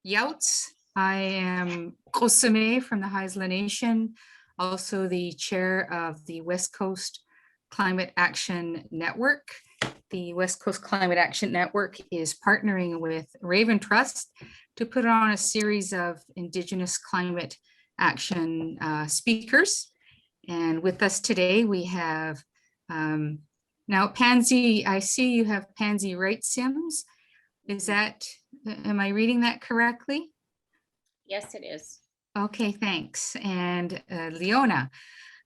Youts. I am Gitxsan from the Heiltsuk Nation, also the chair of the West Coast Climate Action Network. The West Coast Climate Action Network is partnering with Raven Trust to put on a series of Indigenous climate action speakers. And with us today, we have now Pansy, I see you have Pansy Wright-Simms. Is that, am I reading that correctly? Yes, it is. Okay, thanks. And Leona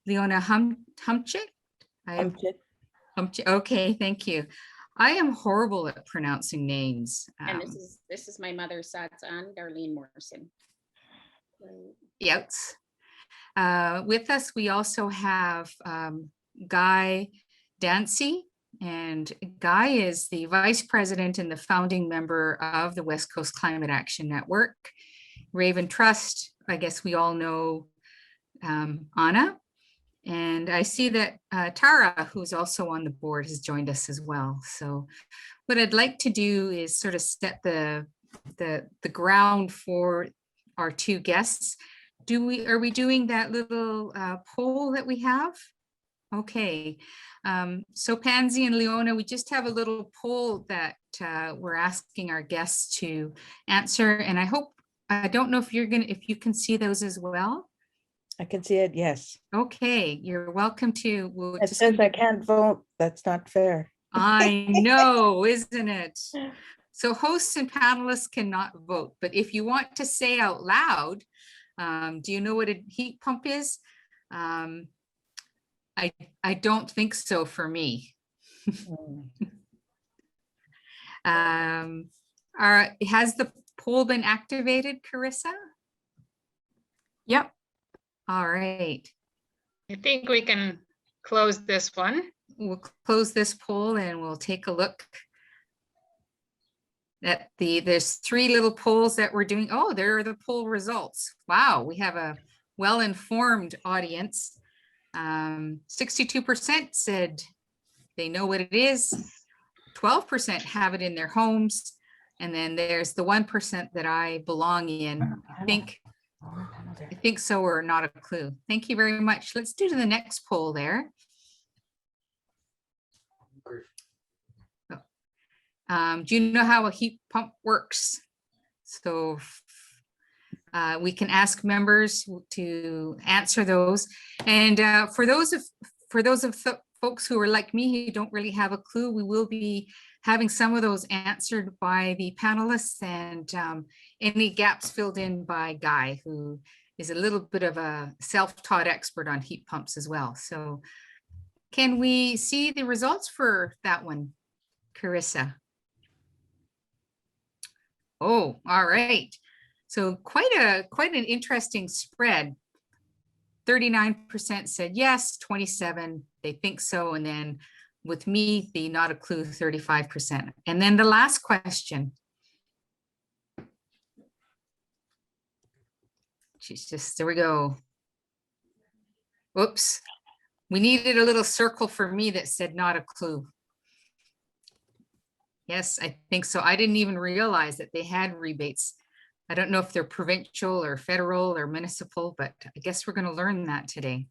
Humchitt? Humchitt. Okay, thank you. I am horrible at pronouncing names. And this is my mother's son's aunt, Darlene Morrison. Yes. With us, we also have Guy Dancy, and Guy is the vice president and the founding member of the West Coast Climate Action Network. Raven Trust, I guess we all know Anna. And I see that Tara, who's also on the board, has joined us as well. So what I'd like to do is sort of set the ground for our two guests. Are we doing that little poll that we have? Okay, so Pansy and Leona, we just have a little poll that we're asking our guests to answer, and I don't know if if you can see those as well. I can see it, yes. Okay, you're welcome to. It says I can't vote. That's not fair. I know, isn't it? So hosts and panelists cannot vote, but if you want to say out loud, do you know what a heat pump is? I don't think so for me. Has the poll been activated, Carissa? Yep. All right. I think we can close this one. We'll close this poll and we'll take a look at there's three little polls that we're doing. Oh, there are the poll results. Wow, we have a well-informed audience. 62% said they know what it is. 12% have it in their homes. And then there's the 1% that I belong in. I think so, or not a clue. Thank you very much. Let's do to the next poll there. Do you know how a heat pump works? So we can ask members to answer those. And for those of folks who are like me, who don't really have a clue, we will be having some of those answered by the panelists, and any gaps filled in by Guy, who is a little bit of a self-taught expert on heat pumps as well. So can we see the results for that one, Carissa? Oh, all right. So quite an interesting spread. 39% said yes, 27% they think so, and then with me, the not a clue, 35%. And then the last question. She's just, there we go. Whoops. We needed a little circle for me that said not a clue. Yes, I think so. I didn't even realize that they had rebates. I don't know if they're provincial or federal or municipal, but I guess we're going to learn that today.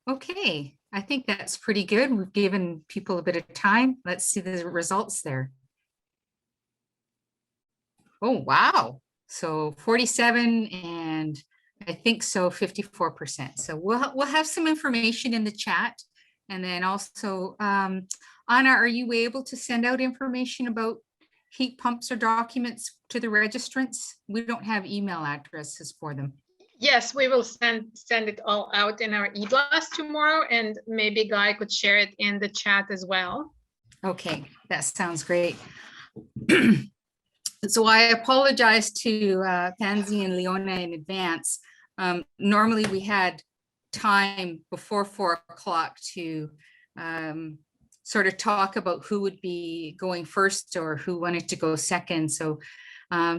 Okay, I think that's pretty good. We've given people a bit of time. Let's see the results there. Oh, wow. So 47 and I think so 54%. So we'll have some information in the chat. And then also, Anna, are you able to send out information about heat pumps or documents to the registrants? We don't have email addresses for them. Yes, we will send it all out in our e-blast tomorrow, and maybe Guy could share it in the chat as well. Okay, that sounds great. So I apologize to Pansy and Leona in advance. Normally we had time before 4 o'clock to sort of talk about who would be going first or who wanted to go second. So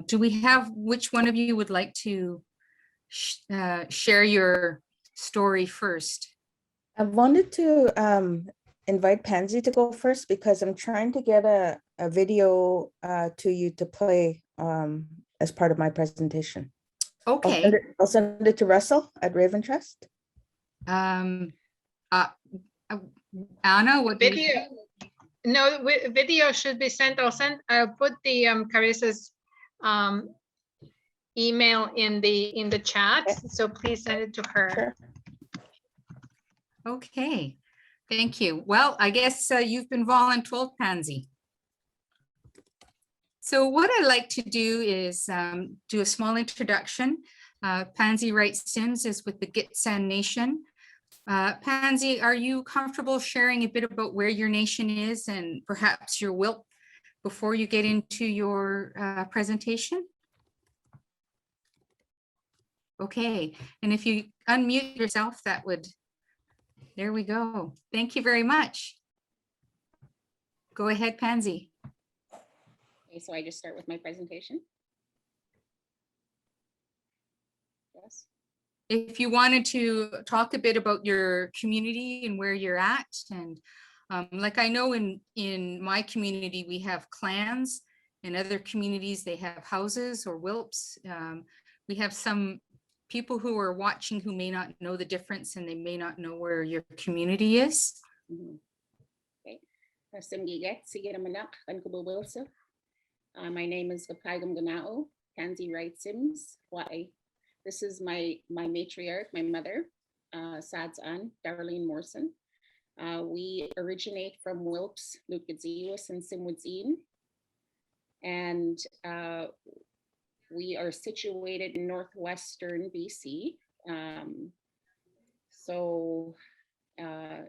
do we have, which one of you would like to share your story first? I wanted to invite Pansy to go first because I'm trying to get a video to you to play as part of my presentation. Okay. I'll send it to Russell at Raven Trust. Um, uh, Anna, what do you Video, think? no, video should be sent. I'll put the Carissa's email in the chat. Okay. So please send it to her. Sure. Okay, thank you. Well, I guess you've been voluntold, Pansy. So what I'd like to do is do a small introduction. Pansy Wright-Simms is with the Gitxsan Nation. Pansy, are you comfortable sharing a bit about where your nation is and perhaps your wilp before you get into your presentation? Okay, and if you unmute yourself, that would, there we go. Thank you very much. Go ahead, Pansy. Okay, so I just start with my presentation. Yes. If you wanted to talk a bit about your community and where you're at, and like I know in my community, we have clans. In other communities, they have houses or wilps. We have some people who are watching who may not know the difference and they may not know where your community is. Okay. Simogyet Luudkudziiwus Pansy Wright-Simms. My name is Gaypaygw'm Ganauu Pansy Wright-Simms. Why? This is my matriarch, my mother, Sadsan, Darlene Morrison. We originate from wilps, Luutkudziiwus and Simogyet. And we are situated in northwestern BC.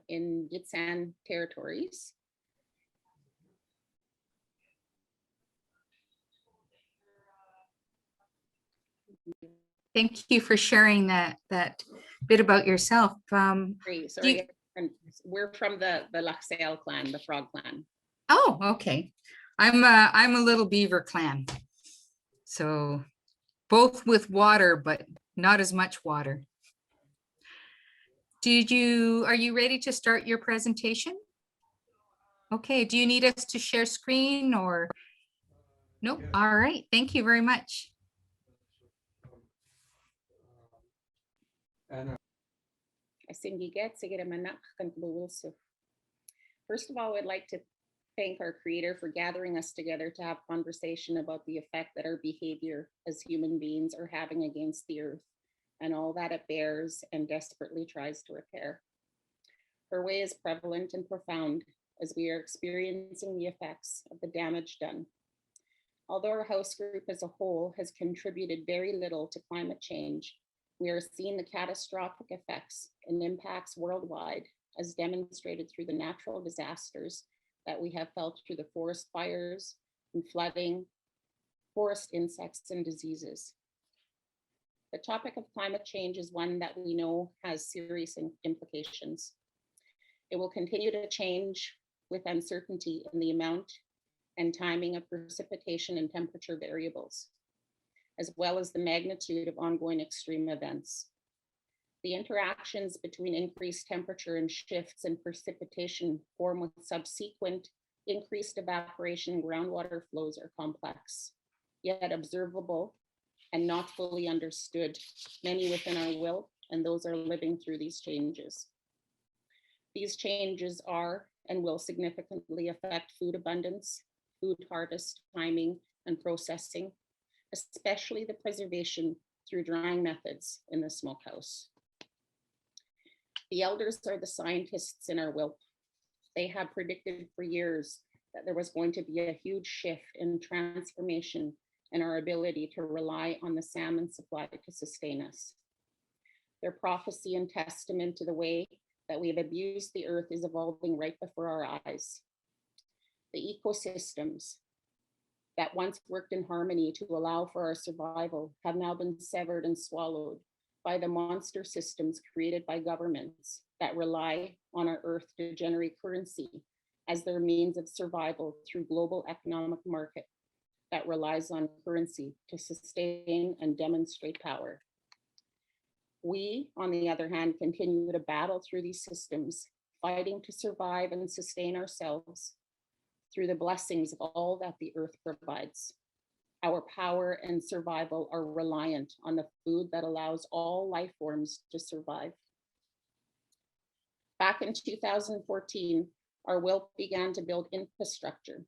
In Gitxsan territories. Thank you for sharing that bit about yourself. Great, sorry, and we're from the Laxale clan, the Frog clan. Oh, okay. I'm a little beaver clan. So both with water, but not as much water. Are you ready to start your presentation? Okay, do you need us to share screen or? Nope, all right, thank you very much. First of all, I'd like to thank our creator for gathering us together to have conversation about the effect that our behavior as human beings are having against the earth and all that it bears and desperately tries to repair. Her way is prevalent and profound as we are experiencing the effects of the damage done. Although our house group as a whole has contributed very little to climate change, we are seeing the catastrophic effects and impacts worldwide as demonstrated through the natural disasters that we have felt through the forest fires and flooding, forest insects and diseases. The topic of climate change is one that we know has serious implications. It will continue to change with uncertainty in the amount and timing of precipitation and temperature variables, as well as the magnitude of ongoing extreme events. The interactions between increased temperature and shifts in precipitation form with subsequent increased evaporation and groundwater flows are complex, yet observable and not fully understood, many within our will and those are living through these changes. These changes are and will significantly affect food abundance, food harvest, timing, and processing, especially the preservation through drying methods in the smokehouse. The elders are the scientists in our wilp. They have predicted for years that there was going to be a huge shift in transformation in our ability to rely on the salmon supply to sustain us. Their prophecy and testament to the way that we have abused the earth is evolving right before our eyes. The ecosystems that once worked in harmony to allow for our survival have now been severed and swallowed by the monster systems created by governments that rely on our earth to generate currency as their means of survival through global economic market that relies on currency to sustain and demonstrate power. We, on the other hand, continue to battle through these systems, fighting to survive and sustain ourselves through the blessings of all that the earth provides. Our power and survival are reliant on the food that allows all life forms to survive. Back in 2014, our wilp began to build infrastructure,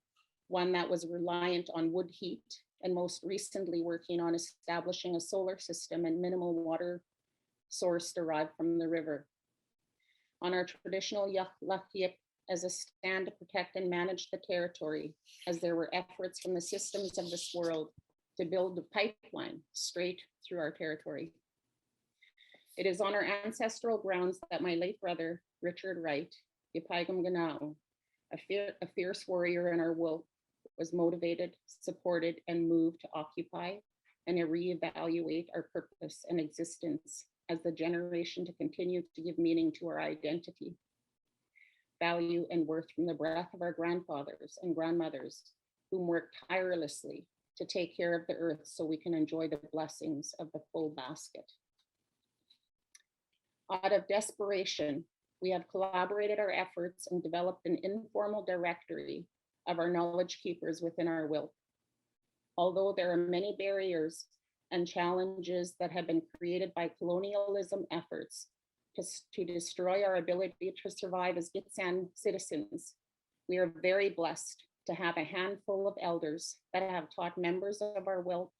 one that was reliant on wood heat, and most recently working on establishing a solar system and minimal water source derived from the river. On our traditional Lachiep as a stand to protect and manage the territory, as there were efforts from the systems of this world to build a pipeline straight through our territory. It is on our ancestral grounds that my late brother, Richard Wright, Gaypaygw'm Ganauu, a fierce warrior in our wilp, was motivated, supported, and moved to occupy and reevaluate our purpose and existence as the generation to continue to give meaning to our identity, value, and worth from the breath of our grandfathers and grandmothers who worked tirelessly to take care of the earth so we can enjoy the blessings of the full basket. Out of desperation, we have collaborated our efforts and developed an informal directory of our knowledge keepers within our wilp. Although there are many barriers and challenges that have been created by colonialism efforts to destroy our ability to survive as Gitxsan citizens, we are very blessed to have a handful of elders that have taught members of our wilp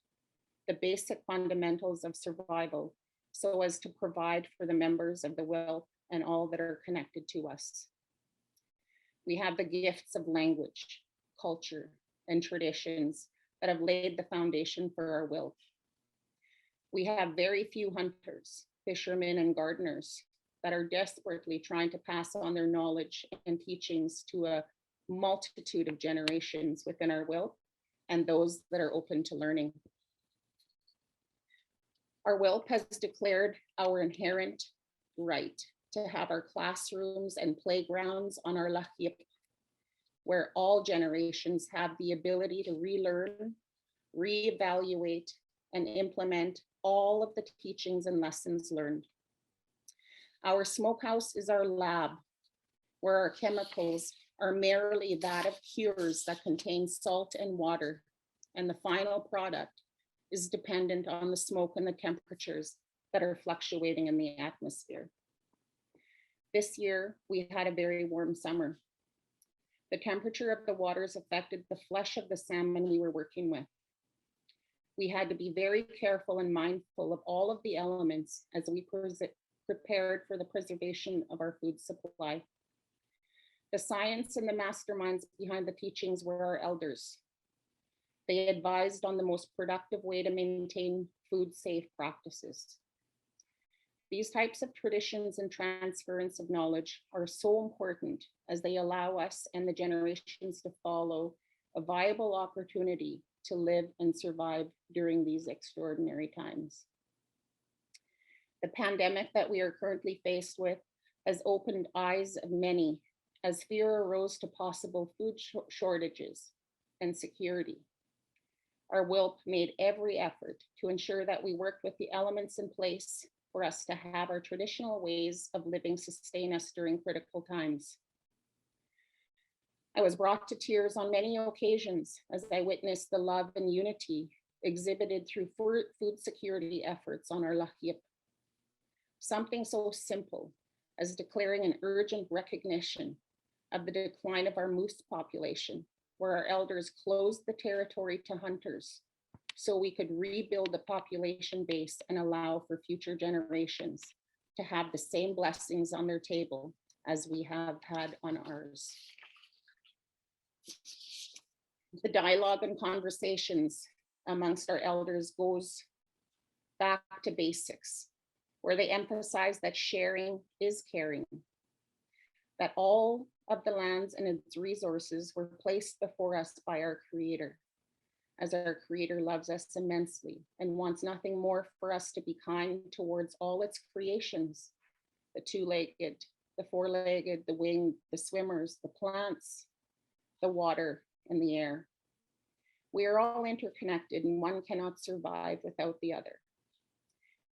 the basic fundamentals of survival so as to provide for the members of the wilp and all that are connected to us. We have the gifts of language, culture, and traditions that have laid the foundation for our wilp. We have very few hunters, fishermen, and gardeners that are desperately trying to pass on their knowledge and teachings to a multitude of generations within our wilp and those that are open to learning. Our wilp has declared our inherent right to have our classrooms and playgrounds on our Lachiep, where all generations have the ability to relearn, reevaluate, and implement all of the teachings and lessons learned. Our smokehouse is our lab, where our chemicals are merely that of cures that contain salt and water, and the final product is dependent on the smoke and the temperatures that are fluctuating in the atmosphere. This year, we had a very warm summer. The temperature of the waters affected the flesh of the salmon we were working with. We had to be very careful and mindful of all of the elements as we prepared for the preservation of our food supply. The science and the masterminds behind the teachings were our elders. They advised on the most productive way to maintain food safe practices. These types of traditions and transference of knowledge are so important as they allow us and the generations to follow a viable opportunity to live and survive during these extraordinary times. The pandemic that we are currently faced with has opened eyes of many as fear arose to possible food shortages and security. Our wilp made every effort to ensure that we worked with the elements in place for us to have our traditional ways of living sustain us during critical times. I was brought to tears on many occasions as I witnessed the love and unity exhibited through food security efforts on our Lachiep. Something so simple as declaring an urgent recognition of the decline of our moose population, where our elders closed the territory to hunters so we could rebuild the population base and allow for future generations to have the same blessings on their table as we have had on ours. The dialogue and conversations amongst our elders goes back to basics, where they emphasize that sharing is caring, that all of the lands and its resources were placed before us by our Creator, as our Creator loves us immensely and wants nothing more for us to be kind towards all its creations, the two-legged, the four-legged, the winged, the swimmers, the plants, the water, and the air. We are all interconnected and one cannot survive without the other.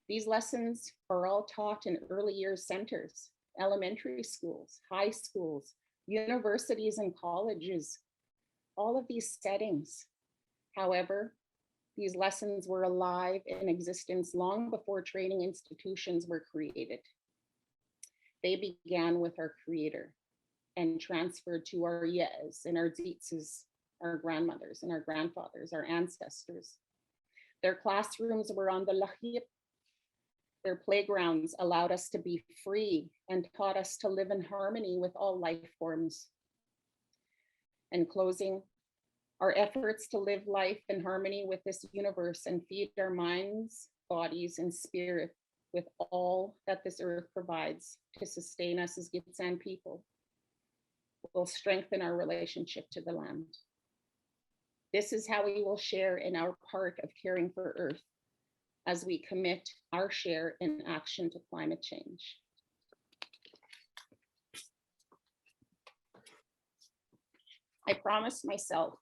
These lessons are all taught in early years centers elementary schools, high schools, universities and colleges, all of these settings. However, these lessons were alive in existence long before training institutions were created. They began with our Creator and transferred to our yes and our dzitses, our grandmothers and our grandfathers, our ancestors. Their classrooms were on the lahip. Their playgrounds allowed us to be free and taught us to live in harmony with all life forms. In closing, our efforts to live life in harmony with this universe and feed our minds, bodies, and spirit with all that this earth provides to sustain us as Gitxsan people will strengthen our relationship to the land. This is how we will share in our part of caring for Earth as we commit our share in action to climate change. I promised myself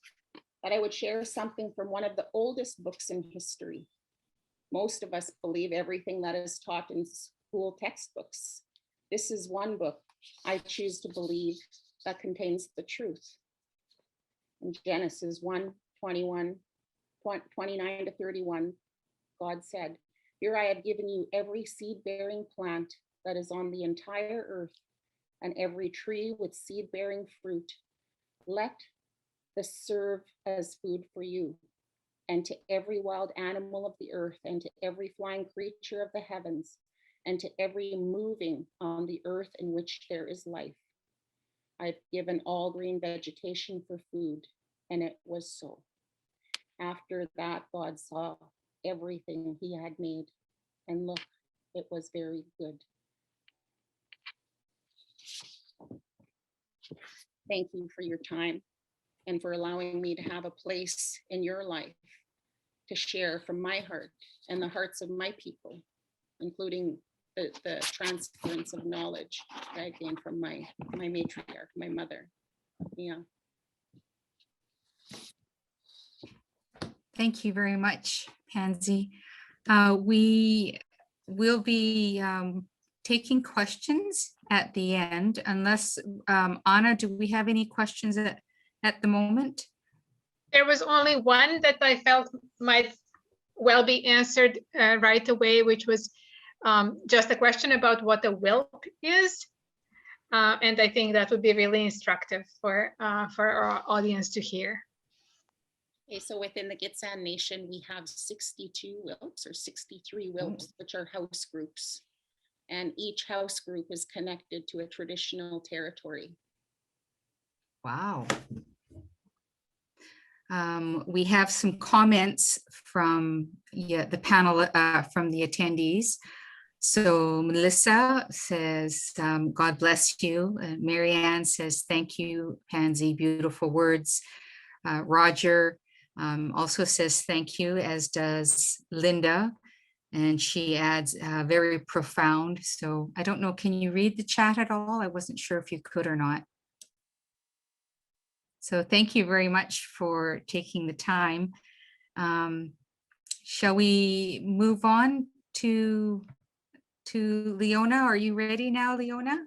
that I would share something from one of the oldest books in history. Most of us believe everything that is taught in school textbooks. This is one book I choose to believe that contains the truth. In Genesis 1:29 to 31, God said, "Here I have given you every seed-bearing plant that is on the entire earth, and every tree with seed-bearing fruit. Let this serve as food for you, and to every wild animal of the earth, and to every flying creature of the heavens, and to every moving on the earth in which there is life. I've given all green vegetation for food," and it was so. After that, God saw everything he had made, and look, it was very good. Thank you for your time and for allowing me to have a place in your life to share from my heart and the hearts of my people, including the transference of knowledge that I gained from my matriarch, my mother. Yeah. Thank you very much, Pansy. We will be taking questions at the end, unless, Anna, do we have any questions at the moment? There was only one that I felt might well be answered right away, which was just a question about what a wilp is. And I think that would be really instructive for our audience to hear. Okay, so within the Gitxsan Nation, we have 62 wilps or 63 wilps, which are house groups. And each house group is connected to a traditional territory. Wow. We have some comments from the panel, from the attendees. So Melissa says, God bless you. Marianne says, thank you, Pansy, beautiful words. Roger also says thank you, as does Linda. And she adds very profound. So I don't know, can you read the chat at all? I wasn't sure if you could or not. So thank you very much for taking the time. Shall we move on to Leona? Are you ready now, Leona?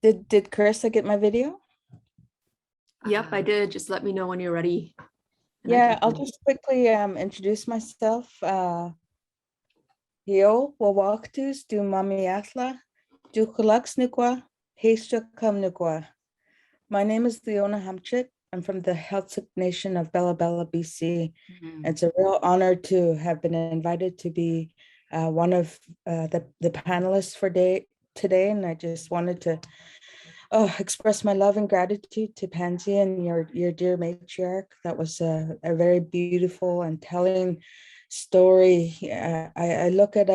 Did Carissa get my video? Yep, I did. Just let me know when you're ready. and I Yeah, can- I'll just quickly introduce myself. Hio wawaktus du mamiatla du kulaksnikwa heishakamnikwa. My name is Leona Humchitt. I'm from the Heiltsuk Nation of Bella Bella, BC. It's a real honor to have been invited to be one of the panelists for today, and I just wanted to express my love and gratitude to Pansy and your dear matriarch. That was a very beautiful and telling story. I look at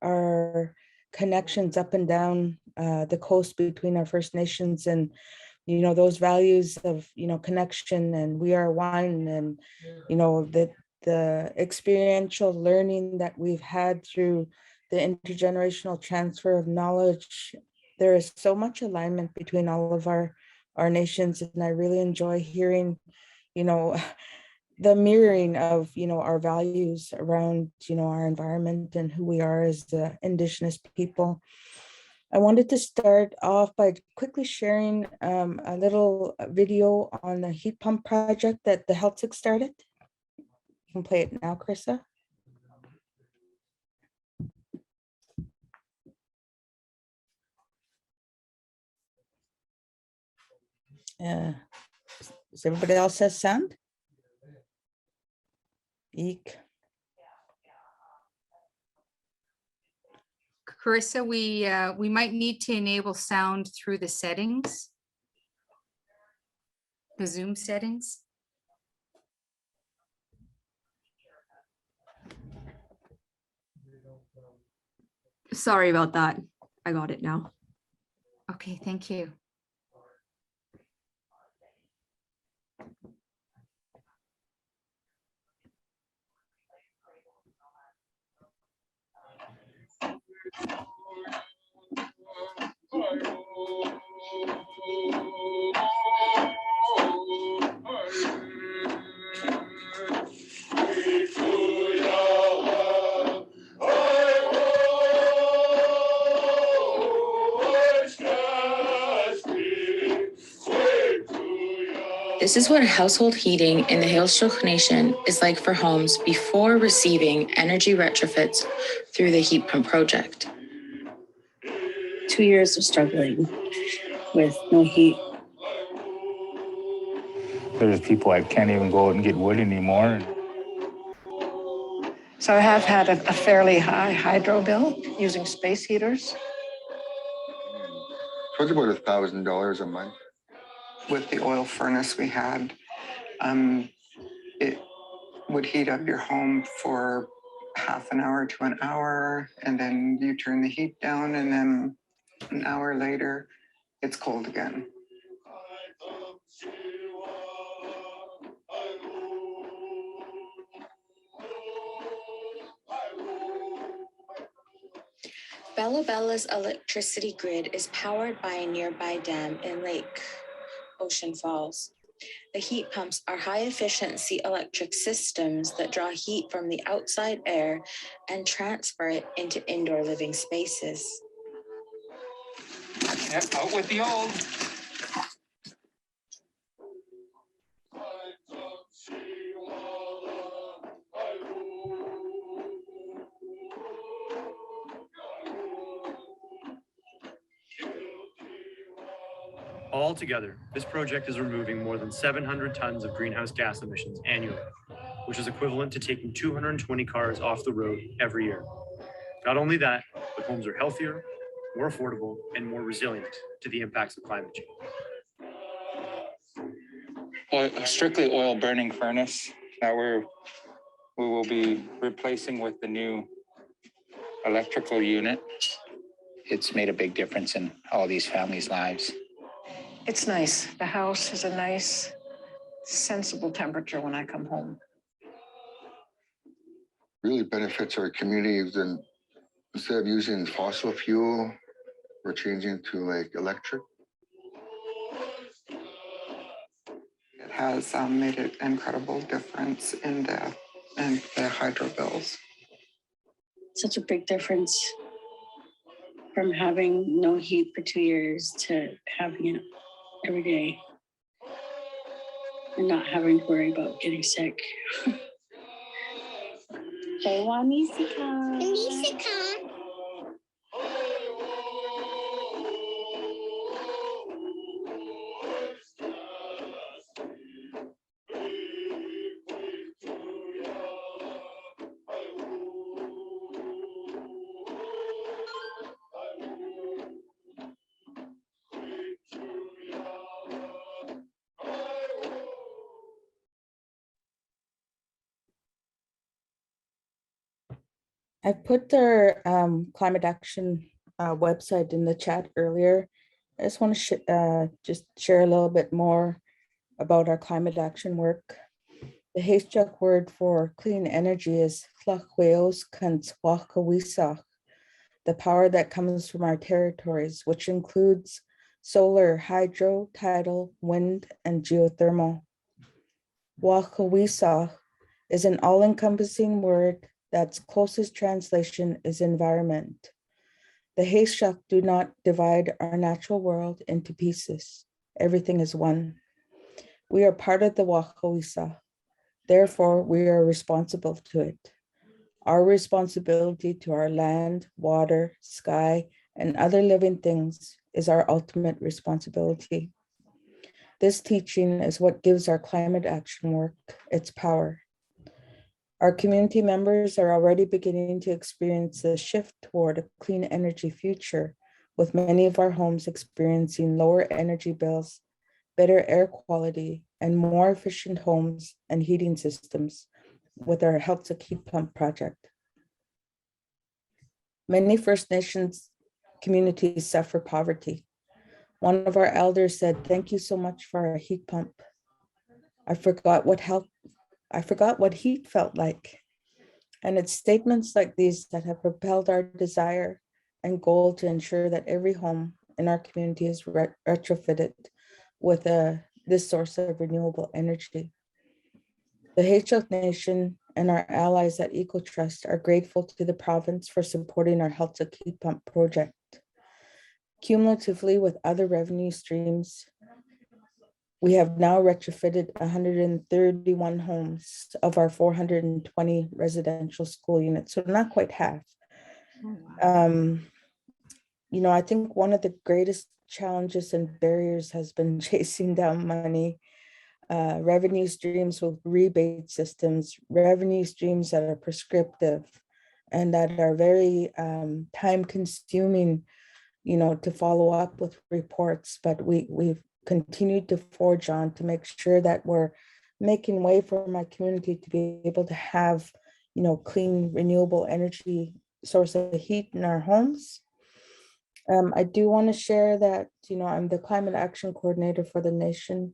our connections up and down the coast between our First Nations, and those values of connection, and we are one, and the experiential learning that we've had through the intergenerational transfer of knowledge. There is so much alignment between all of our nations, and I really enjoy hearing the mirroring of, our values around, our environment and who we are as Indigenous people. I wanted to start off by quickly sharing a little video on the heat pump project that the Heiltsuk started. You can play it now, Carissa. Does everybody else have sound? Eek. Carissa, we might need to enable sound through the settings, the Zoom settings. Sorry about that. I got it now. Okay, thank you. This is what household heating in the Heiltsuk Nation is like for homes before receiving energy retrofits through the heat pump project. 2 years of struggling with no heat. There's people that can't even go out and get wood anymore. So I have had a fairly high hydro bill using space heaters. It was about $1,000 a month. With the oil furnace we had, it would heat up your home for half an hour to an hour, and then you turn the heat down, and then an hour later, it's cold again. Bella Bella's electricity grid is powered by a nearby dam in Lake Ocean Falls. The heat pumps are high-efficiency electric systems that draw heat from the outside air and transfer it into indoor living spaces. Yep, out with the old. Altogether, this project is removing more than 700 tons of greenhouse gas emissions annually, which is equivalent to taking 220 cars off the road every year. Not only that, but homes are healthier, more affordable, and more resilient to the impacts of climate change. Well, a strictly oil burning furnace that we will be replacing with the new electrical unit. It's made a big difference in all these families' lives. It's nice. The house has a nice, sensible temperature when I come home. Really benefits our communities, and instead of using fossil fuel, we're changing to like electric. It has made an incredible difference in the hydro bills. Such a big difference from having no heat for 2 years to having it every day and not having to worry about getting sick. I put their climate action website in the chat earlier. I just want to just share a little bit more about our climate action work. The Heiltsuk word for clean energy is Luutkudziiwus, the power that comes from our territories, which includes solar, hydro, tidal, wind, and geothermal. Wahkawisa is an all-encompassing word that's closest translation is environment. The Heiltsuk do not divide our natural world into pieces. Everything is one. We are part of the Wahkawisa. Therefore, we are responsible to it. Our responsibility to our land, water, sky, and other living things is our ultimate responsibility. This teaching is what gives our climate action work its power. Our community members are already beginning to experience a shift toward a clean energy future, with many of our homes experiencing lower energy bills, better air quality, and more efficient homes and heating systems with our Heiltsuk heat pump project. Many First Nations communities suffer poverty. One of our elders said, "Thank you so much for our heat pump. I forgot what heat felt like." And it's statements like these that have propelled our desire and goal to ensure that every home in our community is retrofitted with this source of renewable energy. The Heiltsuk Nation and our allies at EcoTrust are grateful to the province for supporting our Heiltsuk heat pump project. Cumulatively, with other revenue streams, we have now retrofitted 131 homes of our 420 residential school units, so not quite half. I think one of the greatest challenges and barriers has been chasing down money, revenue streams with rebate systems, revenue streams that are prescriptive and that are very time consuming, to follow up with reports. But we've continued to forge on to make sure that we're making way for my community to be able to have, clean, renewable energy source of heat in our homes. I do want to share that, I'm the climate action coordinator for the nation.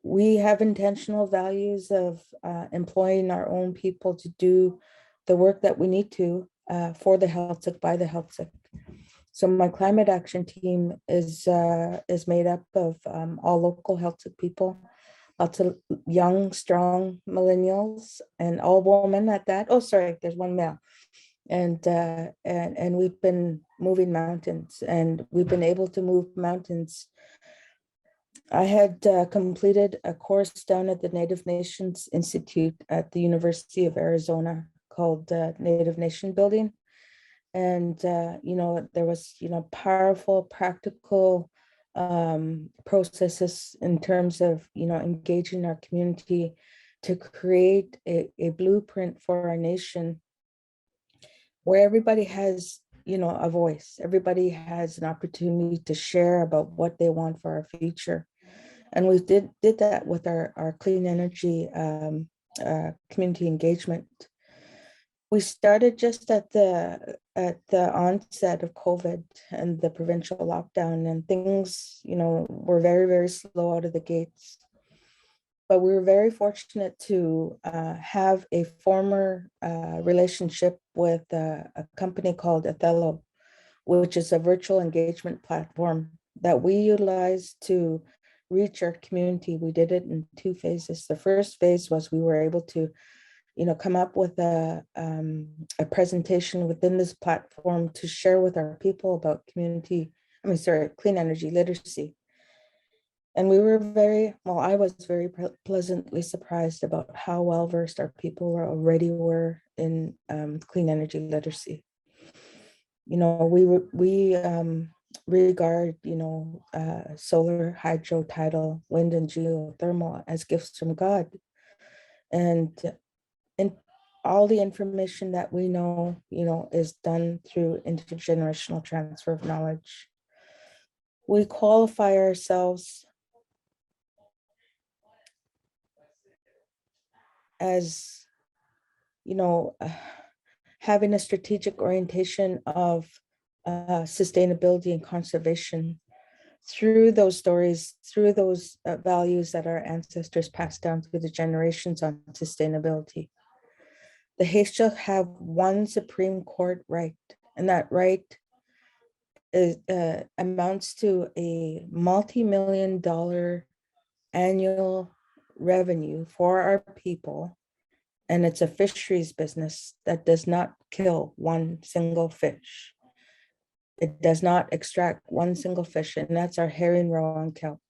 We have intentional values of employing our own people to do the work that we need to for the Heiltsuk, by the Heiltsuk. So my climate action team is made up of all local Heiltsuk people, lots of young, strong millennials, and all women at that. Oh, sorry, there's one male. And we've been moving mountains, and we've been able to move mountains. I had completed a course down at the Native Nations Institute at the University of Arizona called Native Nation Building. And, there was, powerful, practical processes in terms of, engaging our community to create a blueprint for our nation where everybody has, a voice. Everybody has an opportunity to share about what they want for our future. And we did that with our clean energy community engagement. We started just at the onset of COVID and the provincial lockdown, and things, were very, very slow out of the gates. But we were very fortunate to have a former relationship with a company called Othello, which is a virtual engagement platform that we utilize to reach our community. We did it in 2 phases. The first phase was we were able to, come up with a presentation within this platform to share with our people about clean energy literacy. And we were I was very pleasantly surprised about how well-versed our people already were in clean energy literacy. We regard, solar, hydro, tidal, wind, and geothermal as gifts from God. And all the information that we know, is done through intergenerational transfer of knowledge. We qualify ourselves as, having a strategic orientation of sustainability and conservation through those stories, through those values that our ancestors passed down through the generations on sustainability. The Heiltsuk have one Supreme Court right, and that right is, amounts to a multi-million-dollar annual revenue for our people, and it's a fisheries business that does not kill one single fish. It does not extract one single fish, and that's our herring, roe, and kelp.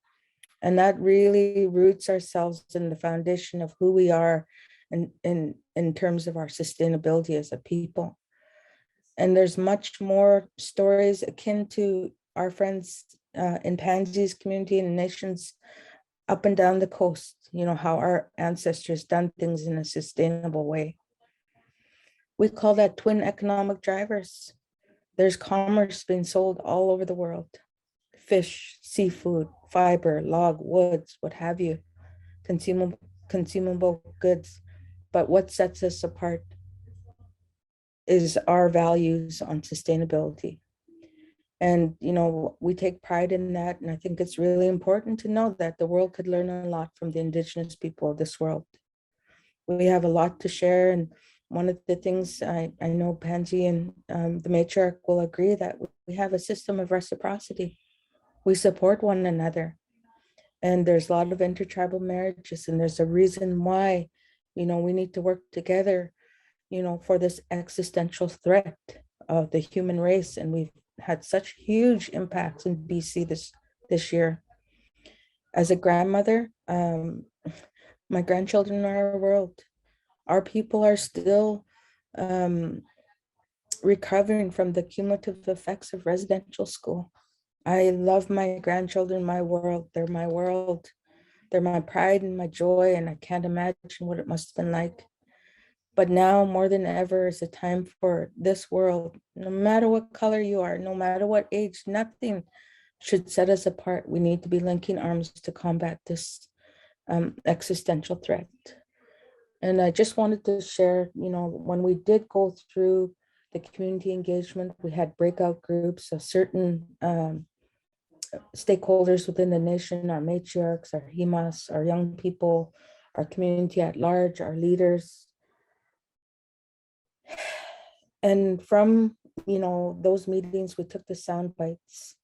And that really roots ourselves in the foundation of who we are in terms of our sustainability as a people. And there's much more stories akin to our friends in Pansy's community and nations up and down the coast, you know, how our ancestors done things in a sustainable way. We call that twin economic drivers. There's commerce being sold all over the world. Fish, seafood, fiber, log, woods, what have you, consumable goods. But what sets us apart is our values on sustainability. And, you know, we take pride in that. And I think it's really important to know that the world could learn a lot from the Indigenous people of this world. We have a lot to share. And one of the things I know Pansy and the matriarch will agree that we have a system of reciprocity. We support one another. And there's a lot of intertribal marriages. And there's a reason why, you know, we need to work together, you know, for this existential threat of the human race. And we've had such huge impacts in BC this year. As a grandmother, my grandchildren are our world. Our people are still recovering from the cumulative effects of residential school. I love my grandchildren, my world. They're my world. They're my pride and my joy, and I can't imagine what it must have been like. But now more than ever is a time for this world, no matter what color you are, no matter what age, nothing should set us apart. We need to be linking arms to combat this existential threat. And I just wanted to share, you know, when we did go through the community engagement, we had breakout groups of certain stakeholders within the nation, our matriarchs, our himas, our young people, our community at large, our leaders. And from, you know, those meetings, we took the sound bites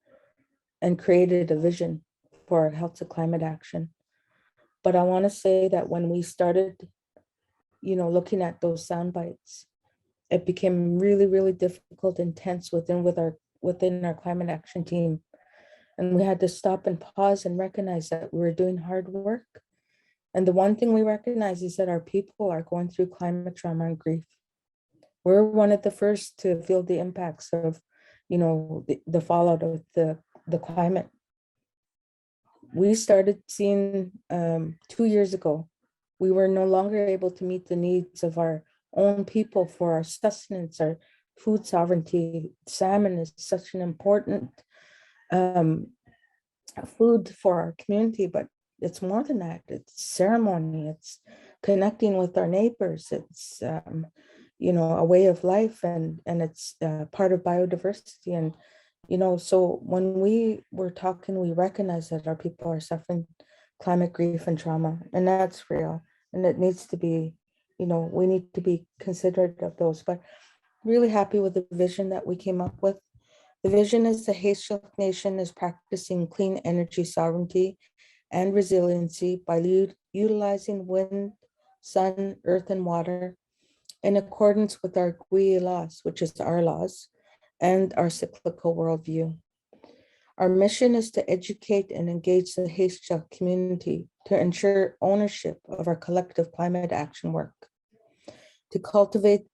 and created a vision for our Heiltsuk climate action. But I want to say that when we started, you know, looking at those sound bites, it became really, really difficult and tense within our climate action team. And we had to stop and pause and recognize that we were doing hard work. And the one thing we recognize is that our people are going through climate trauma and grief. We're one of the first to feel the impacts of, you know, the fallout of the climate. We started seeing 2 years ago, we were no longer able to meet the needs of our own people for our sustenance, our food sovereignty. Salmon is such an important food for our community, but it's more than that. It's ceremony, it's connecting with our neighbors, it's you know, a way of life, and it's part of biodiversity. And, you know, so when we were talking, we recognize that our people are suffering climate grief and trauma, and that's real. And it needs to be, you know, we need to be considerate of those. But really happy with the vision that we came up with. The vision is the Heiltsuk Nation is practicing clean energy sovereignty and resiliency by utilizing wind, sun, earth, and water in accordance with our Gui laws, which is our laws, and our cyclical worldview. Our mission is to educate and engage the Heiltsuk community to ensure ownership of our collective climate action work, to cultivate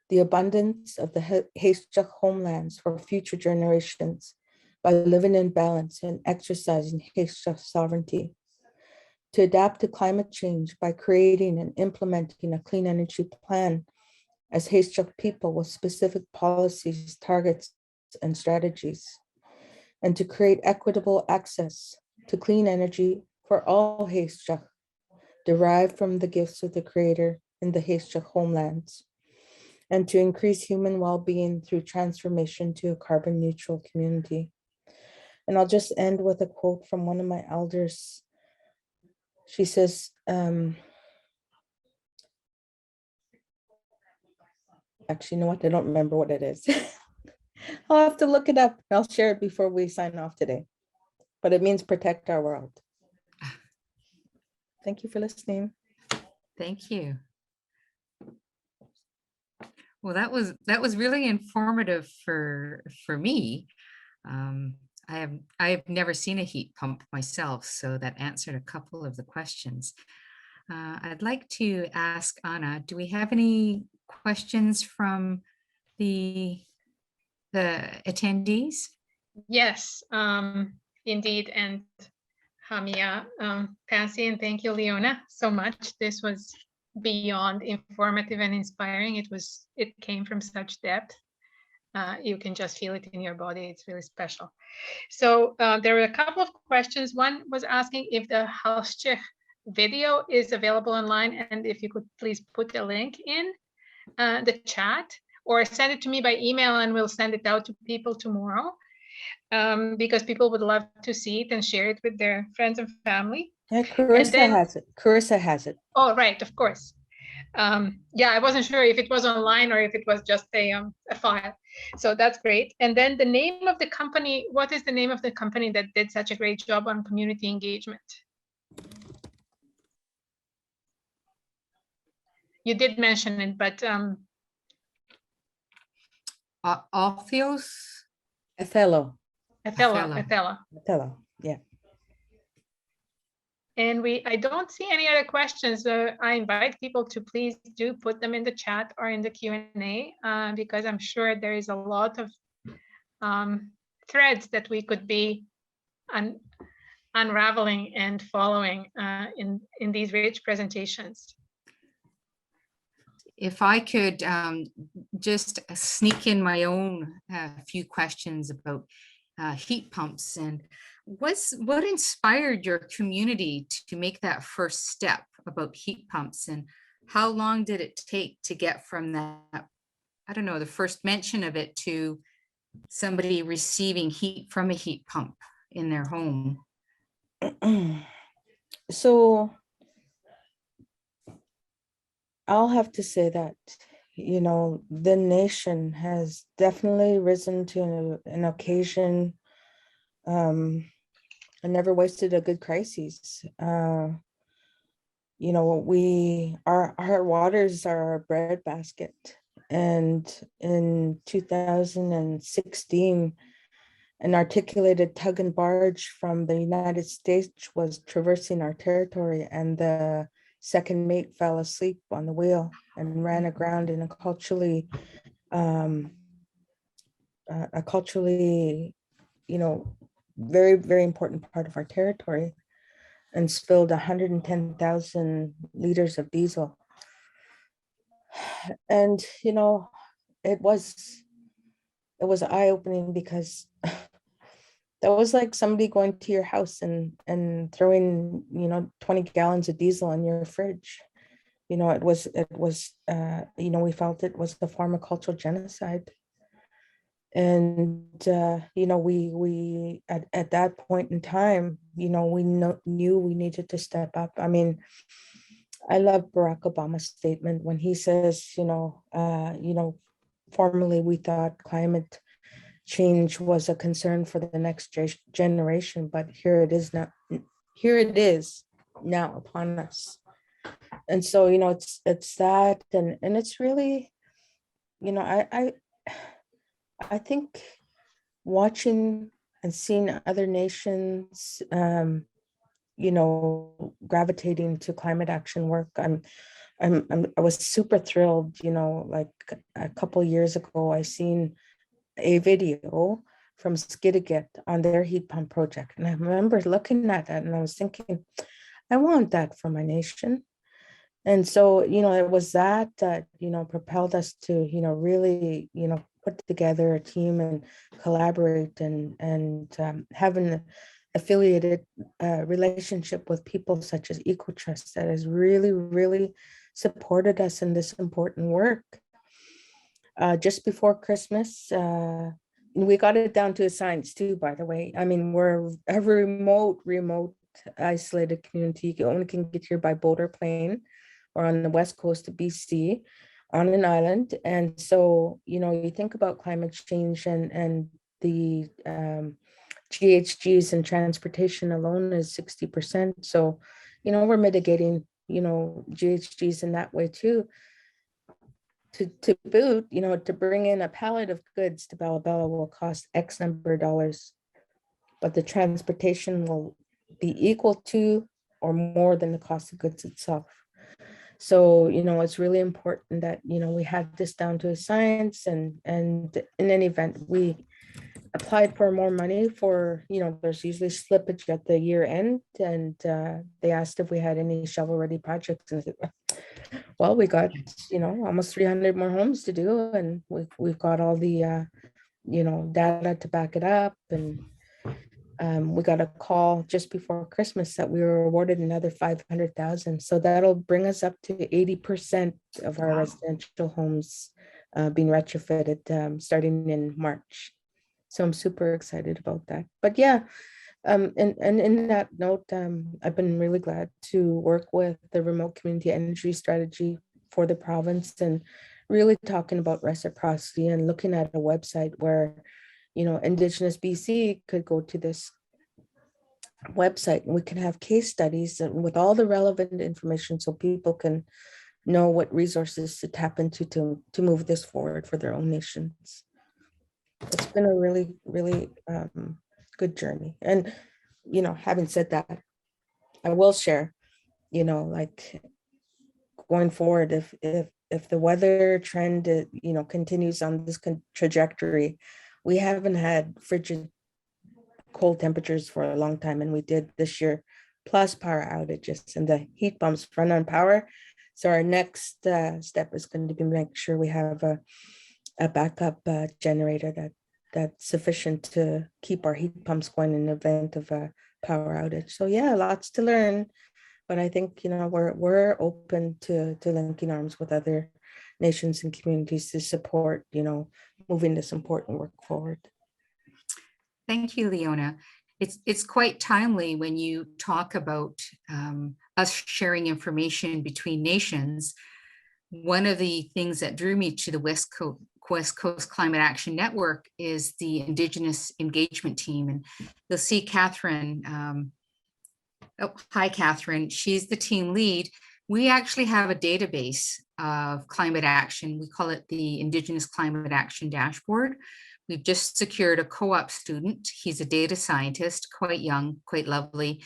the abundance of the Heiltsuk homelands for future generations by living in balance and exercising Heiltsuk sovereignty, to adapt to climate change by creating and implementing a clean energy plan as Heiltsuk people with specific policies, targets, and strategies, and to create equitable access to clean energy for all Heiltsuk, derived from the gifts of the Creator in the Heiltsuk homelands, and to increase human well-being through transformation to a carbon neutral community. And I'll just end with a quote from one of my elders. She says, actually, you know what? I don't remember what it is. I'll have to look it up. I'll share it before we sign off today. But it means protect our world. Thank you for listening. Thank you. Well, that was really informative for me. I've never seen a heat pump myself, so that answered a couple of the questions. I'd like to ask Anna, do we have any questions from the attendees? Yes, indeed. And Hamia, Pansy, and thank you, Leona, so much. This was beyond informative and inspiring. It came from such depth. You can just feel it in your body. It's really special. So there were a couple of questions. One was asking if the Heiltsuk video is available online, and if you could please put a link in the chat or send it to me by email, and we'll send it out to people tomorrow, because people would love to see it and share it with their friends and family. Yeah, Carissa has it. Carissa has it. Oh, right, of course. Yeah, I wasn't sure if it was online or if it was just a file. So that's great. And then the name of the company, what is the name of the company that did such a great job on community engagement? You did mention it, but Orpheus? Othello. Othello. Yeah. And I don't see any other questions. I invite people to please do put them in the chat or in the Q&A, because I'm sure there is a lot of threads that we could be unraveling and following in these rich presentations. If I could just sneak in my own few questions about heat pumps, and what inspired your community to make that first step about heat pumps, and how long did it take to get from that, I don't know, the first mention of it to somebody receiving heat from a heat pump in their home? So I'll have to say that, you know, the nation has definitely risen to an occasion. I never wasted a good crisis. You know, our waters are our breadbasket. And in 2016, an articulated tug and barge from the United States was traversing our territory, and the second mate fell asleep on the wheel and ran aground in a culturally, you know, very, very important part of our territory, and spilled 110,000 liters of diesel. And, you know, it was eye-opening, because that was like somebody going to your house and throwing, you know, 20 gallons of diesel in your fridge. You know, it was, you know, we felt it was a form of cultural genocide. And, you know, we at that point in time, you know, we knew we needed to step up. I mean, I love Barack Obama's statement when he says, you know, formerly we thought climate change was a concern for the next generation, but here it is now. Here it is now upon us. And so, you know, it's that, and it's really, you know, I think watching and seeing other nations, you know, gravitating to climate action work, I was super thrilled. You know, like a couple of years ago, I seen a video from Simogyet on their heat pump project, and I remember looking at that and I was thinking, I want that for my nation. And so, you know, it was that you know, propelled us to, you know, really, you know, put together a team and collaborate and have an affiliated relationship with people such as EcoTrust that has really, really supported us in this important work. Just before Christmas, we got it down to a science too, by the way. I mean, we're a remote, isolated community. You only can get here by boat or plane, or on the west coast of BC, on an island. And so, you know, you think about climate change, and the GHGs in transportation alone is 60%. So, we're mitigating, GHGs in that way too. To boot, to bring in a pallet of goods to Bella Bella will cost X number of dollars, but the transportation will be equal to or more than the cost of goods itself. So, it's really important that, we have this down to a science, and in any event, we applied for more money for, there's usually slippage at the year end, and they asked if we had any shovel ready projects, and I said, well, we got, almost 300 more homes to do, and we've got all the, data to back it up. And we got a call just before Christmas that we were awarded another 500,000. So that'll bring us up to 80% of our residential homes being retrofitted starting in March. So I'm super excited about that. But yeah, and in that note, I've been really glad to work with the remote community energy strategy for the province, and really talking about reciprocity and looking at a website where, Indigenous BC could go to this website and we can have case studies with all the relevant information so people can know what resources to tap into to move this forward for their own nations. It's been a really, really good journey. And, having said that, I will share, like going forward, if the weather trend, continues on this trajectory, we haven't had frigid cold temperatures for a long time. And we did this year, plus power outages, and the heat pumps run on power. So our next step is going to be make sure we have a backup generator that's sufficient to keep our heat pumps going in the event of a power outage. So yeah, lots to learn, but I think, we're open to linking arms with other nations and communities to support, moving this important work forward. Thank you, Leona. It's quite timely when you talk about us sharing information between nations. One of the things that drew me to the West Coast Climate Action Network is the Indigenous engagement team. And you'll see Catherine. Hi, Catherine. She's the team lead. We actually have a database of climate action. We call it the Indigenous Climate Action Dashboard. We've just secured a co-op student. He's a data scientist, quite young, quite lovely.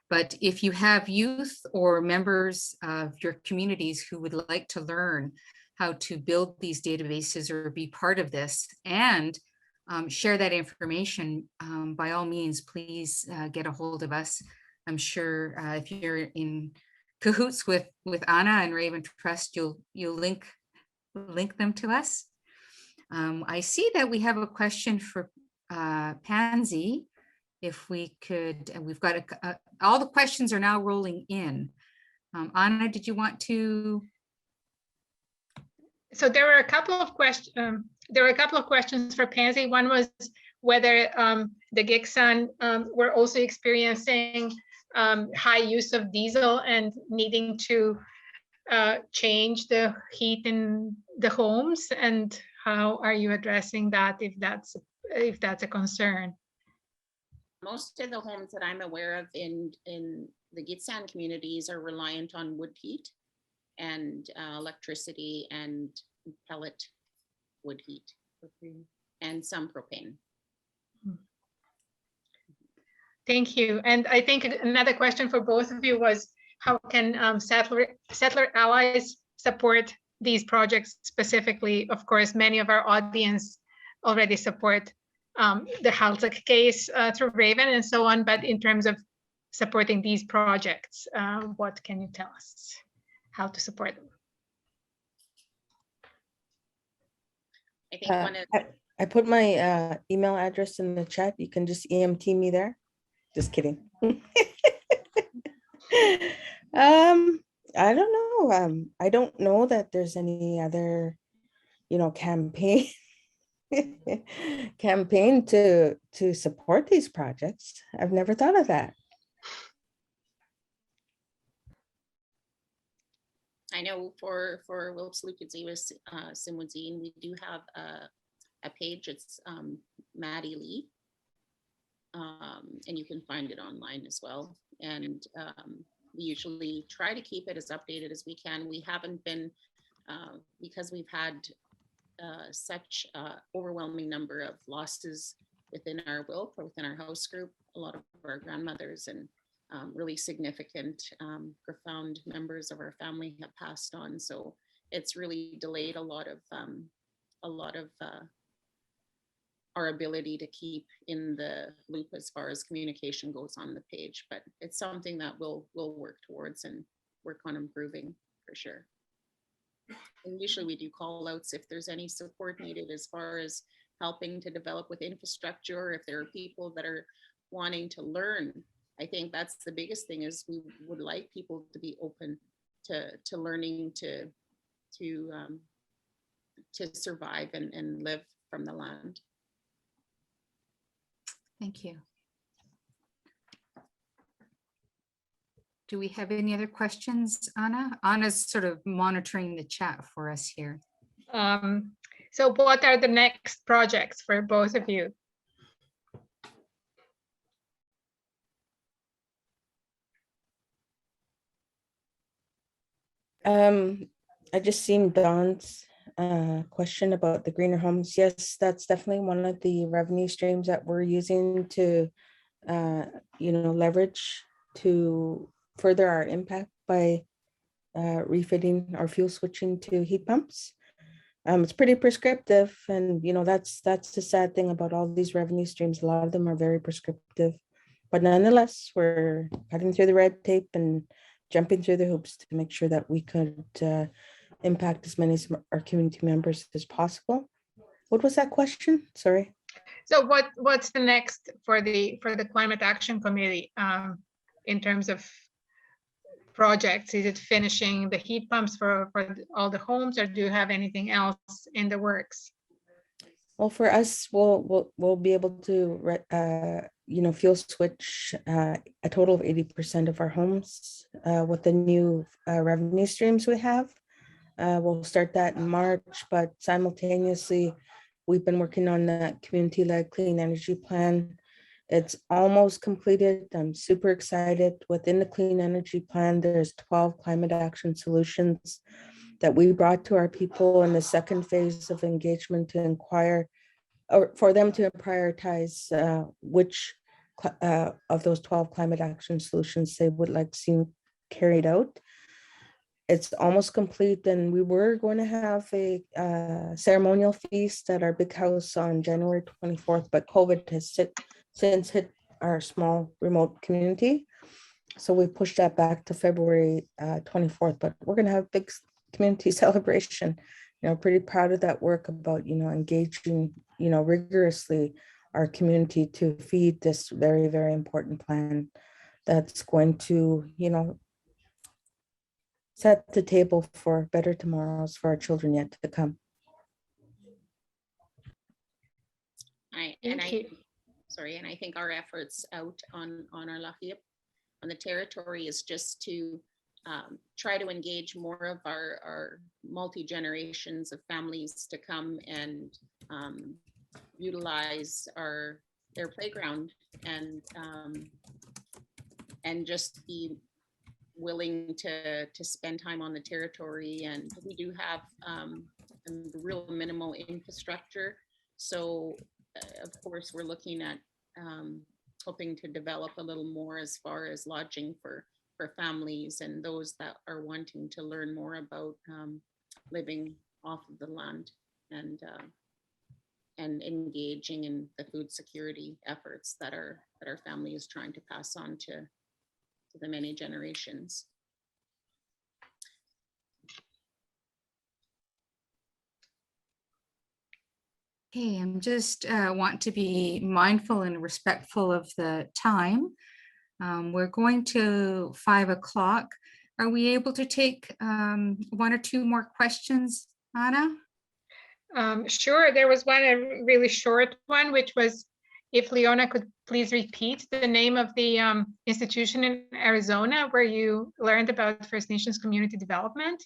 But if you have youth or members of your communities who would like to learn how to build these databases or be part of this and share that information, by all means, please get a hold of us. I'm sure if you're in cahoots with Anna and Raven Trust, you'll link them to us. I see that we have a question for Pansy. If we could, and we've got all the questions are now rolling in. Anna, did you want to? So there were a couple of questions. There were a couple of questions for Pansy. One was whether the Gitxsan were also experiencing high use of diesel and needing to change the heat in the homes, and how are you addressing that if that's a concern? Most of the homes that I'm aware of in the Gitxsan communities are reliant on wood heat and electricity and pellet wood heat, and some propane. Thank you. And I think another question for both of you was, how can settler allies support these projects specifically? Of course, many of our audience already support the Heiltsuk case through Raven and so on, but in terms of supporting these projects, what can you tell us how to support them? I think one of I put my email address in the chat. You can just EMT me there. Just kidding. I don't know. I don't know that there's any other, campaign to support these projects. I've never thought of that. I know for wilp Luutkudziiwus Simogyet, we do have a page. It's MadiiLii, and you can find it online as well. And We usually try to keep it as updated as we can. We haven't been, because we've had such overwhelming number of losses within our wilp or within our house group. A lot of our grandmothers and really significant, profound members of our family have passed on. So it's really delayed a lot of our ability to keep in the loop as far as communication goes on the page. But it's something that we'll work towards and work on improving for sure. And usually we do call outs if there's any support needed as far as helping to develop with infrastructure, if there are people that are wanting to learn. I think that's the biggest thing, is we would like people to be open to learning to survive and live from the land. Thank you. Do we have any other questions, Anna? Anna's sort of monitoring the chat for us here. So what are the next projects for both of you? I just seen Dawn's question about the greener homes. Yes, that's definitely one of the revenue streams that we're using to, leverage to further our impact by refitting or fuel switching to heat pumps. It's pretty prescriptive, and that's the sad thing about all these revenue streams. A lot of them are very prescriptive, but nonetheless, we're cutting through the red tape and jumping through the hoops to make sure that we could impact as many of our community members as possible. What was that question? Sorry. So what's the next for the Climate Action Committee in terms of projects? Is it finishing the heat pumps for all the homes, or do you have anything else in the works? Well, for us, we'll be able to fuel switch a total of 80% of our homes with the new revenue streams we have. We'll start that in March, but simultaneously, we've been working on that community-led clean energy plan. It's almost completed. I'm super excited. Within the clean energy plan, there's 12 climate action solutions that we brought to our people in the second phase of engagement to inquire, or for them to prioritize which of those 12 climate action solutions they would like seen carried out. It's almost complete, and we were going to have a ceremonial feast at our big house on January 24th, but COVID has since hit our small remote community. So we pushed that back to February 24th, but we're going to have a big community celebration. Pretty proud of that work about, engaging, rigorously our community to feed this very, very important plan that's going to, set the table for better tomorrows for our children yet to come. I think our efforts out on our Lafayette, on the territory, is just to try to engage more of our multi-generations of families to come and utilize their playground and just be willing to spend time on the territory. And we do have real minimal infrastructure. So of course, we're looking at hoping to develop a little more as far as lodging for families and those that are wanting to learn more about living off of the land and engaging in the food security efforts that our family is trying to pass on to the many generations. Okay, I'm just want to be mindful and respectful of the time. We're going to 5 o'clock. Are we able to take 1 or 2 more questions, Anna? Sure. There was one, a really short one, which was if Leona could please repeat the name of the institution in Arizona where you learned about First Nations community development.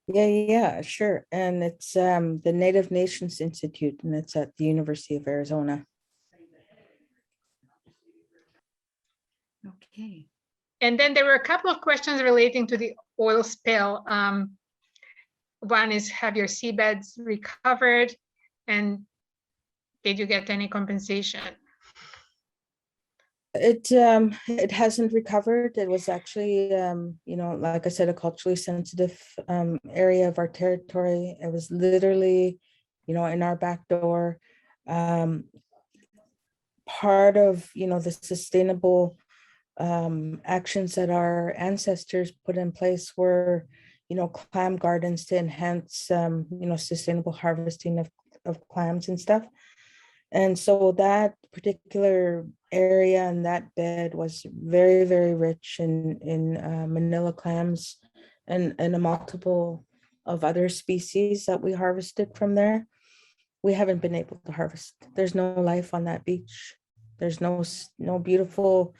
Yeah, sure. And it's the Native Nations Institute, and it's at the University of Arizona. Okay. And then there were a couple of questions relating to the oil spill. One is, have your seabeds recovered? And did you get any compensation? It hasn't recovered. It was actually, like I said, a culturally sensitive area of our territory. It was literally, in our back door. Part of, the sustainable actions that our ancestors put in place were, clam gardens to enhance, sustainable harvesting of clams and stuff. And so that particular area and that bed was very, very rich in manila clams and a multiple of other species that we harvested from there. We haven't been able to harvest. There's no life on that beach. There's no beautiful,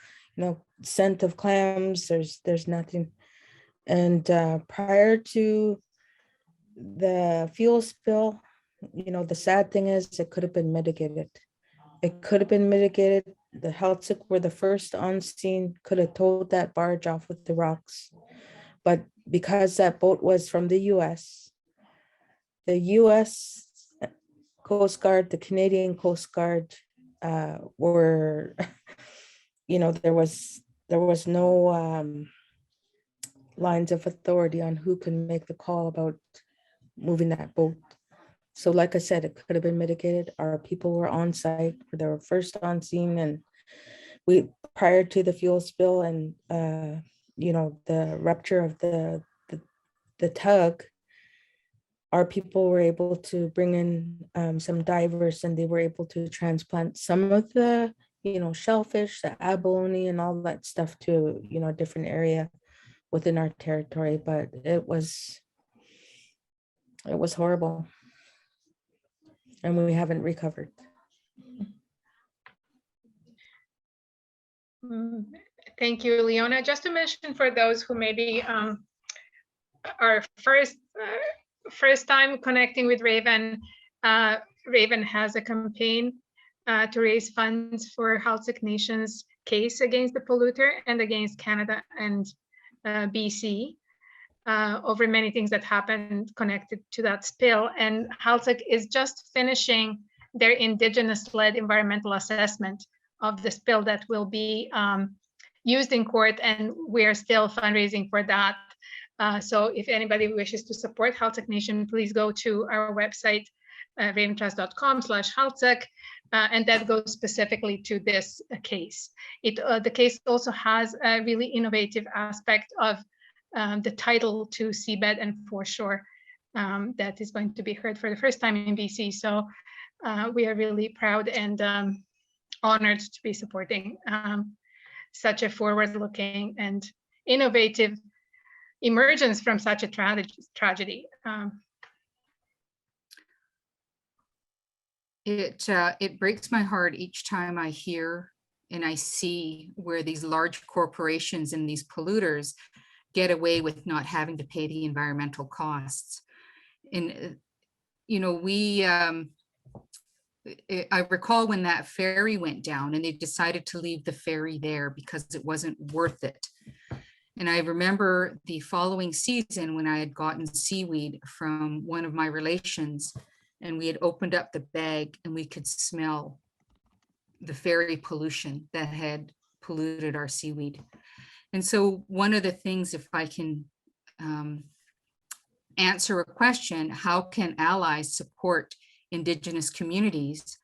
scent of clams. There's nothing. And prior to the fuel spill, the sad thing is it could have been mitigated. It could have been mitigated. The Heiltsuk were the first on scene, could have towed that barge off with the rocks. But because that boat was from the US Coast Guard, the Canadian Coast Guard were, there was no lines of authority on who can make the call about moving that boat. So like I said, it could have been mitigated. Our people were on site, they were first on scene, and we, prior to the fuel spill and the rupture of the tug, our people were able to bring in some divers, and they were able to transplant some of the shellfish, the abalone and all that stuff to a different area within our territory. But it was horrible. And we haven't recovered. Thank you, Leona. Just to mention for those who maybe are first time connecting with Raven, Raven has a campaign to raise funds for Heiltsuk Nation's case against the polluter and against Canada and BC. Over many things that happened connected to that spill. And Heiltsuk is just finishing their Indigenous-led environmental assessment of the spill that will be used in court, and we're still fundraising for that. So if anybody wishes to support Heiltsuk Nation, please go to our website, raventrust.com/Heiltsuk, and that goes specifically to this case. The case also has a really innovative aspect of the title to seabed and foreshore that is going to be heard for the first time in BC. So we are really proud and honored to be supporting such a forward-looking and innovative emergence from such a tragedy. It breaks my heart each time I hear and I see where these large corporations and these polluters get away with not having to pay the environmental costs. And, I recall when that ferry went down and they decided to leave the ferry there because it wasn't worth it. And I remember the following season when I had gotten seaweed from one of my relations, and we had opened up the bag and we could smell the ferry pollution that had polluted our seaweed. And so one of the things, if I can answer a question, how can allies support Indigenous communities,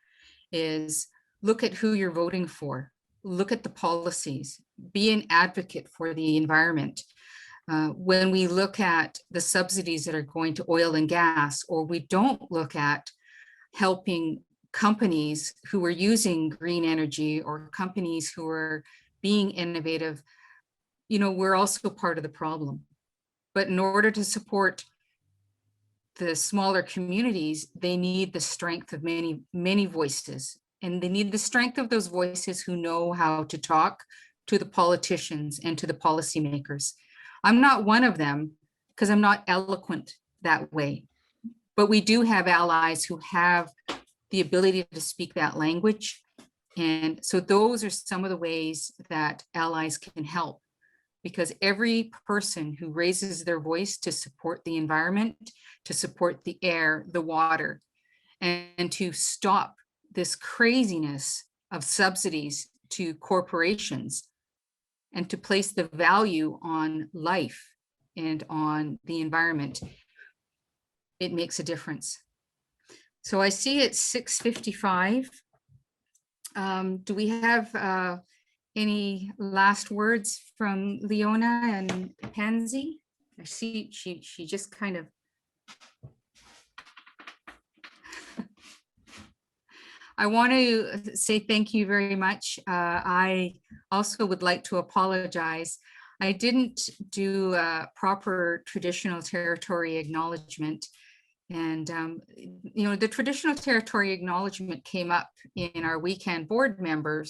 is look at who you're voting for, look at the policies, be an advocate for the environment. When we look at the subsidies that are going to oil and gas, or we don't look at helping companies who are using green energy or companies who are being innovative, we're also part of the problem. But in order to support the smaller communities, they need the strength of many, many voices. And they need the strength of those voices who know how to talk to the politicians and to the policymakers. I'm not one of them because I'm not eloquent that way. But we do have allies who have the ability to speak that language. And so those are some of the ways that allies can help. because every person who raises their voice to support the environment, to support the air, the water, and to stop this craziness of subsidies to corporations, and to place the value on life and on the environment, it makes a difference. So I see it's 6:55. Do we have any last words from Leona and Pansy? I see she just kind of. I want to say thank you very much. I also would like to apologize. I didn't do a proper traditional territory acknowledgement. And, you know, the traditional territory acknowledgement came up in our weekend board member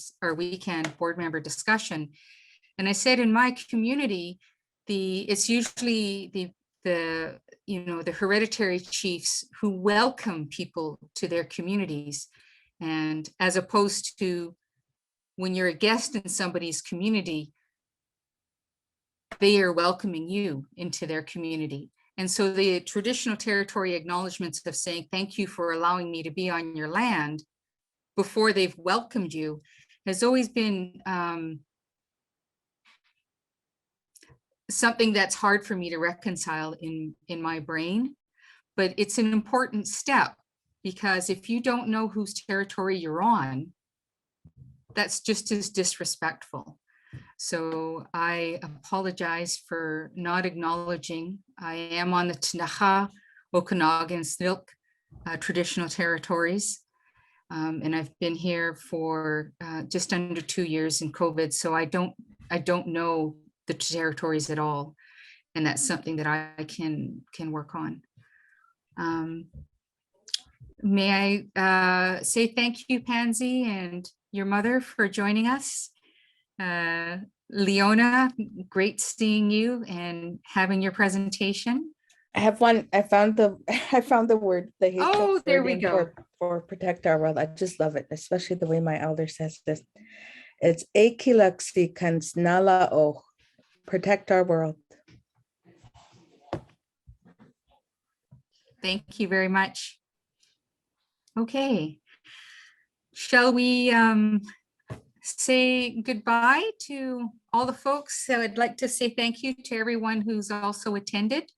discussion. And I said in my community, it's usually the hereditary chiefs who welcome people to their communities. And as opposed to when you're a guest in somebody's community, they are welcoming you into their community. And so the traditional territory acknowledgements of saying, thank you for allowing me to be on your land before they've welcomed you has always been something that's hard for me to reconcile in my brain. But it's an important step, because if you don't know whose territory you're on, that's just as disrespectful. So I apologize for not acknowledging. I am on the Ktunaxa, Okanagan, Stilk traditional territories. And I've been here for just under 2 years in COVID. So I don't know the territories at all. And that's something that I can work on. May I say thank you, Pansy, and your mother for joining us. Leona, great seeing you and having your presentation. I have one. I found the word. Oh, there we go. For protect our world. I just love it, especially the way my elder says this. It's Ekilaksi Kansnala O. Protect our world. Thank you very much. Okay. Shall we say goodbye to all the folks? So I'd like to say thank you to everyone who's also attended.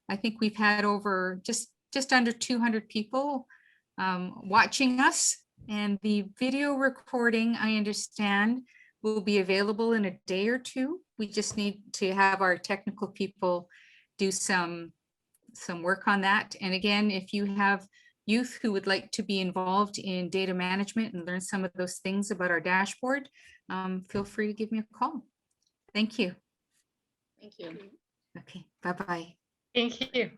I think we've had over just under 200 people watching us, and the video recording, I understand, will be available in a day or two. We just need to have our technical people do some work on that. And again, if you have youth who would like to be involved in data management and learn some of those things about our dashboard, feel free to give me a call. Thank you. Thank you. Okay, bye-bye. Thank you.